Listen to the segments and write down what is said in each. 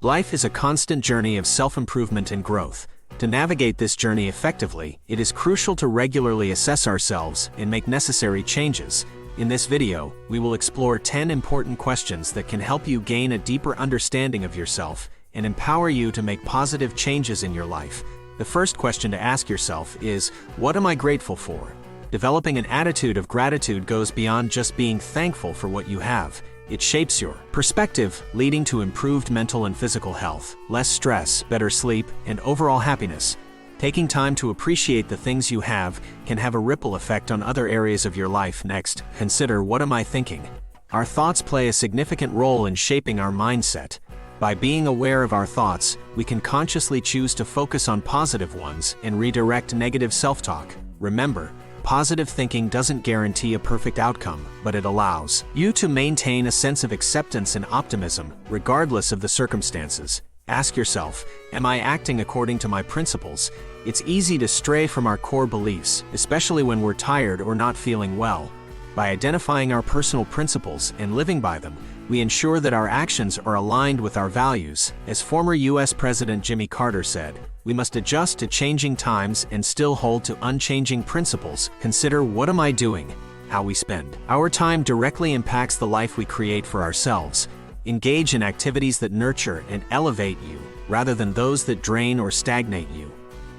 Life is a constant journey of self-improvement and growth. To navigate this journey effectively, it is crucial to regularly assess ourselves and make necessary changes. In this video, we will explore 10 important questions that can help you gain a deeper understanding of yourself and empower you to make positive changes in your life. The first question to ask yourself is, what am I grateful for? Developing an attitude of gratitude goes beyond just being thankful for what you have. It shapes your perspective, leading to improved mental and physical health, less stress, better sleep, and overall happiness. Taking time to appreciate the things you have can have a ripple effect on other areas of your life. Next, consider, what am I thinking? Our thoughts play a significant role in shaping our mindset. By being aware of our thoughts, we can consciously choose to focus on positive ones and redirect negative self-talk. Remember, positive thinking doesn't guarantee a perfect outcome, but it allows you to maintain a sense of acceptance and optimism, regardless of the circumstances. Ask yourself, am I acting according to my principles? It's easy to stray from our core beliefs, especially when we're tired or not feeling well. By identifying our personal principles and living by them, we ensure that our actions are aligned with our values. As former U.S. President Jimmy Carter said, we must adjust to changing times and still hold to unchanging principles. Consider, what am I doing? How we spend our time directly impacts the life we create for ourselves. Engage in activities that nurture and elevate you, rather than those that drain or stagnate you.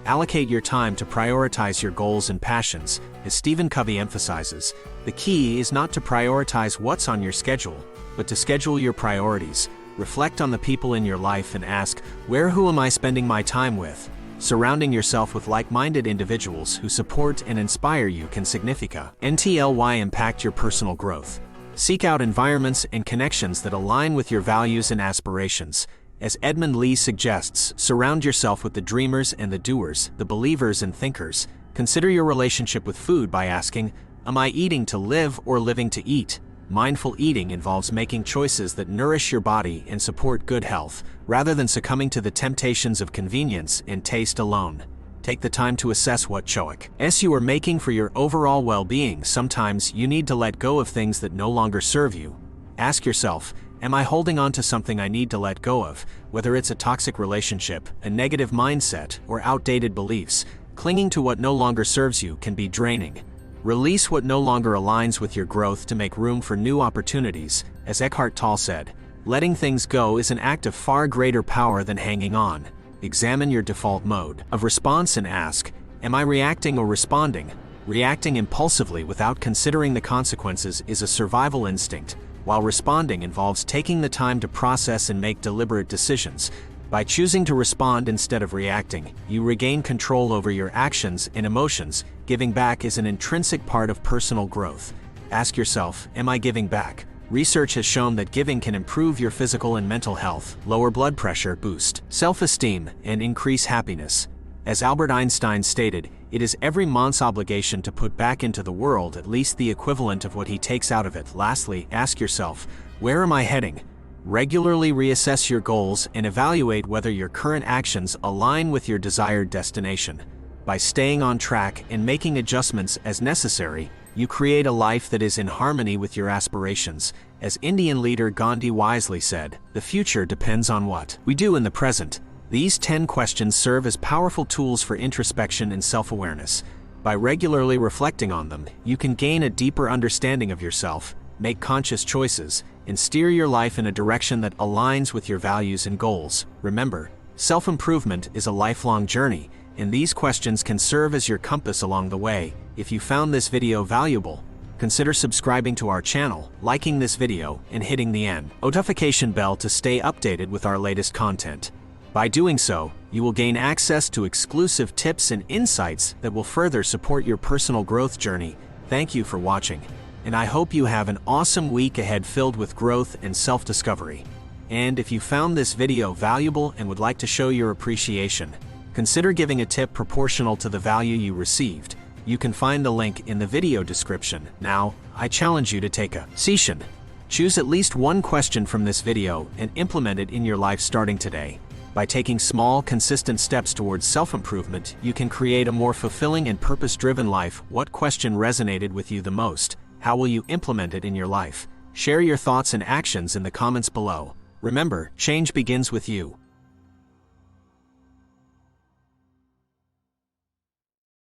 Allocate your time to prioritize your goals and passions. As Stephen Covey emphasizes, the key is not to prioritize what's on your schedule, but to schedule your priorities. Reflect on the people in your life and ask, who am I spending my time with? Surrounding yourself with like-minded individuals who support and inspire you can significantly impact your personal growth. Seek out environments and connections that align with your values and aspirations. As Edmund Lee suggests, surround yourself with the dreamers and the doers, the believers and thinkers. Consider your relationship with food by asking, am I eating to live or living to eat? Mindful eating involves making choices that nourish your body and support good health, rather than succumbing to the temptations of convenience and taste alone. Take the time to assess what choices you are making for your overall well-being. Sometimes you need to let go of things that no longer serve you. Ask yourself, am I holding on to something I need to let go of? Whether it's a toxic relationship, a negative mindset, or outdated beliefs, clinging to what no longer serves you can be draining. Release what no longer aligns with your growth to make room for new opportunities. As Eckhart Tolle said, letting things go is an act of far greater power than hanging on. Examine your default mode of response and ask, am I reacting or responding? Reacting impulsively without considering the consequences is a survival instinct, while responding involves taking the time to process and make deliberate decisions. By choosing to respond instead of reacting, you regain control over your actions and emotions. Giving back is an intrinsic part of personal growth. Ask yourself, am I giving back? Research has shown that giving can improve your physical and mental health, lower blood pressure, boost self-esteem, and increase happiness. As Albert Einstein stated, it is every man's obligation to put back into the world at least the equivalent of what he takes out of it. Lastly, ask yourself, where am I heading? Regularly reassess your goals and evaluate whether your current actions align with your desired destination. By staying on track and making adjustments as necessary, you create a life that is in harmony with your aspirations. As Indian leader Gandhi wisely said, the future depends on what we do in the present. These 10 questions serve as powerful tools for introspection and self-awareness. By regularly reflecting on them, you can gain a deeper understanding of yourself, make conscious choices, and steer your life in a direction that aligns with your values and goals. Remember, self-improvement is a lifelong journey, and these questions can serve as your compass along the way. If you found this video valuable, consider subscribing to our channel, liking this video, and hitting the notification bell to stay updated with our latest content. By doing so, you will gain access to exclusive tips and insights that will further support your personal growth journey. Thank you for watching, and I hope you have an awesome week ahead filled with growth and self-discovery. And if you found this video valuable and would like to show your appreciation, consider giving a tip proportional to the value you received. You can find the link in the video description. Now, I challenge you to take a session. Choose at least one question from this video and implement it in your life starting today. By taking small, consistent steps towards self-improvement, you can create a more fulfilling and purpose-driven life. What question resonated with you the most? How will you implement it in your life? Share your thoughts and actions in the comments below. Remember, change begins with you.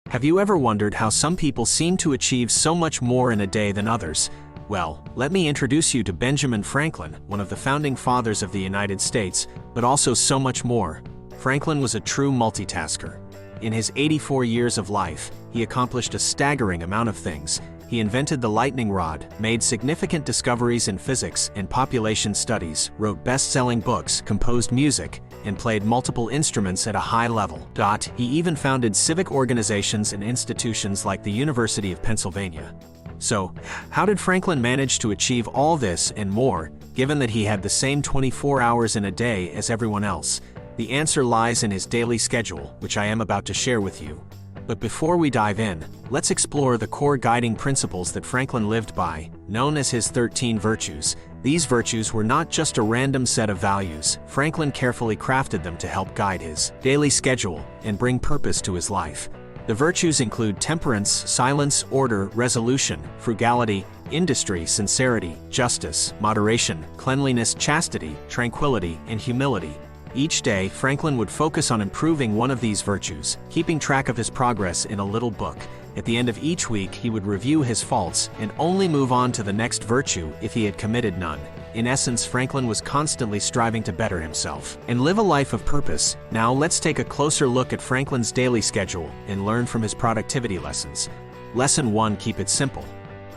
Have you ever wondered how some people seem to achieve so much more in a day than others? Well, let me introduce you to Benjamin Franklin, one of the founding fathers of the United States, but also so much more. Franklin was a true multitasker. In his 84 years of life, he accomplished a staggering amount of things. He invented the lightning rod, made significant discoveries in physics and population studies, wrote best-selling books, composed music, and played multiple instruments at a high level. He even founded civic organizations and institutions like the University of Pennsylvania. So, how did Franklin manage to achieve all this and more, given that he had the same 24 hours in a day as everyone else? The answer lies in his daily schedule, which I am about to share with you. But before we dive in, let's explore the core guiding principles that Franklin lived by, known as his 13 virtues. These virtues were not just a random set of values. Franklin carefully crafted them to help guide his daily schedule and bring purpose to his life. The virtues include temperance, silence, order, resolution, frugality, industry, sincerity, justice, moderation, cleanliness, chastity, tranquility, and humility. Each day, Franklin would focus on improving one of these virtues, keeping track of his progress in a little book. At the end of each week, he would review his faults and only move on to the next virtue if he had committed none. In essence, Franklin was constantly striving to better himself and live a life of purpose. Now let's take a closer look at Franklin's daily schedule and learn from his productivity lessons. Lesson 1: Keep it simple.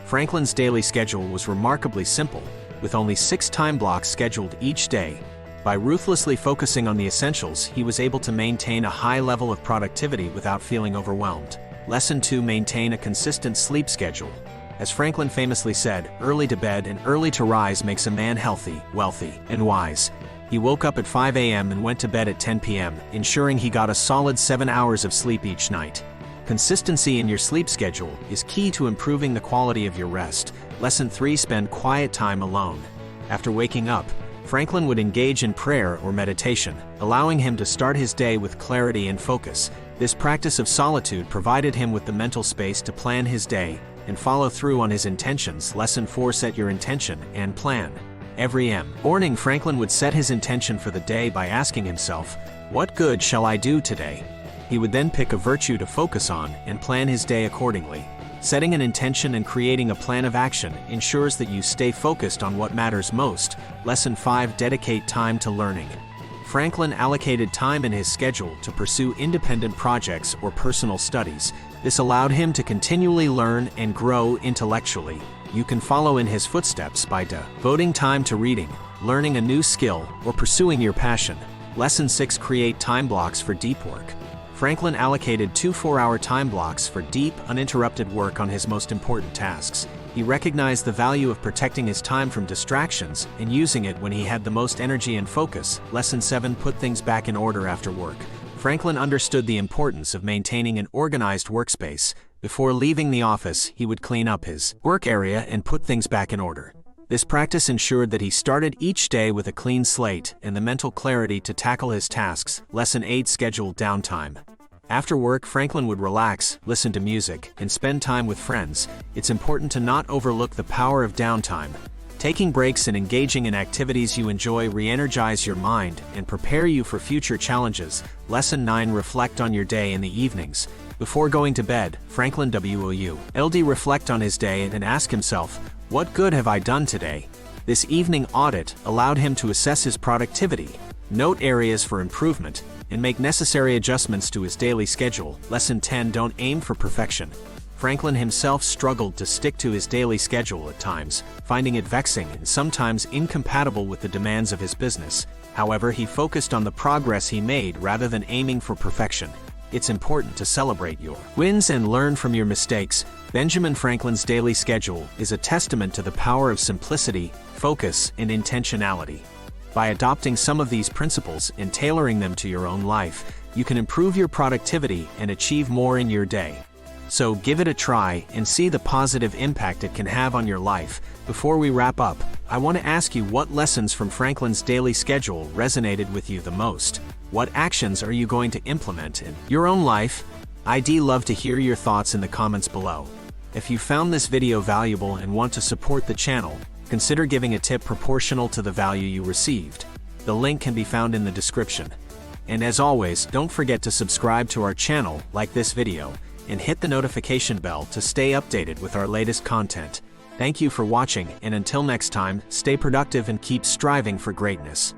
Franklin's daily schedule was remarkably simple, with only 6 time blocks scheduled each day. By ruthlessly focusing on the essentials, he was able to maintain a high level of productivity without feeling overwhelmed. Lesson 2: Maintain a consistent sleep schedule. As Franklin famously said, early to bed and early to rise makes a man healthy, wealthy, and wise. He woke up at 5 a.m. and went to bed at 10 p.m., ensuring he got a solid 7 hours of sleep each night. Consistency in your sleep schedule is key to improving the quality of your rest. Lesson 3: Spend quiet time alone. After waking up, Franklin would engage in prayer or meditation, allowing him to start his day with clarity and focus. This practice of solitude provided him with the mental space to plan his day and follow through on his intentions. Lesson 4: Set your intention and plan. Every morning, Franklin would set his intention for the day by asking himself, "What good shall I do today?" He would then pick a virtue to focus on and plan his day accordingly. Setting an intention and creating a plan of action ensures that you stay focused on what matters most. Lesson 5: Dedicate time to learning. Franklin allocated time in his schedule to pursue independent projects or personal studies. This allowed him to continually learn and grow intellectually. You can follow in his footsteps by devoting time to reading, learning a new skill, or pursuing your passion. Lesson 6: Create time blocks for deep work. Franklin allocated 2 4-hour time blocks for deep, uninterrupted work on his most important tasks. He recognized the value of protecting his time from distractions and using it when he had the most energy and focus. Lesson 7: Put things back in order after work. Franklin understood the importance of maintaining an organized workspace. Before leaving the office, he would clean up his work area and put things back in order. This practice ensured that he started each day with a clean slate and the mental clarity to tackle his tasks. Lesson 8: Schedule downtime. After work, Franklin would relax, listen to music, and spend time with friends. It's important to not overlook the power of downtime. Taking breaks and engaging in activities you enjoy re-energize your mind and prepare you for future challenges. Lesson 9: Reflect on your day in the evenings. Before going to bed, Franklin would reflect on his day and ask himself, "What good have I done today?" This evening audit allowed him to assess his productivity, note areas for improvement, and make necessary adjustments to his daily schedule. Lesson 10: Don't aim for perfection. Franklin himself struggled to stick to his daily schedule at times, finding it vexing and sometimes incompatible with the demands of his business. However, he focused on the progress he made rather than aiming for perfection. It's important to celebrate your wins and learn from your mistakes. Benjamin Franklin's daily schedule is a testament to the power of simplicity, focus, and intentionality. By adopting some of these principles and tailoring them to your own life, you can improve your productivity and achieve more in your day. So give it a try and see the positive impact it can have on your life. Before we wrap up, I want to ask you, what lessons from Franklin's daily schedule resonated with you the most? What actions are you going to implement in your own life? I'd love to hear your thoughts in the comments below. If you found this video valuable and want to support the channel, Consider giving a tip proportional to the value you received. The link can be found in the description. And as always, don't forget to subscribe to our channel, like this video, and hit the notification bell to stay updated with our latest content. Thank you for watching, and until next time, stay productive and keep striving for greatness.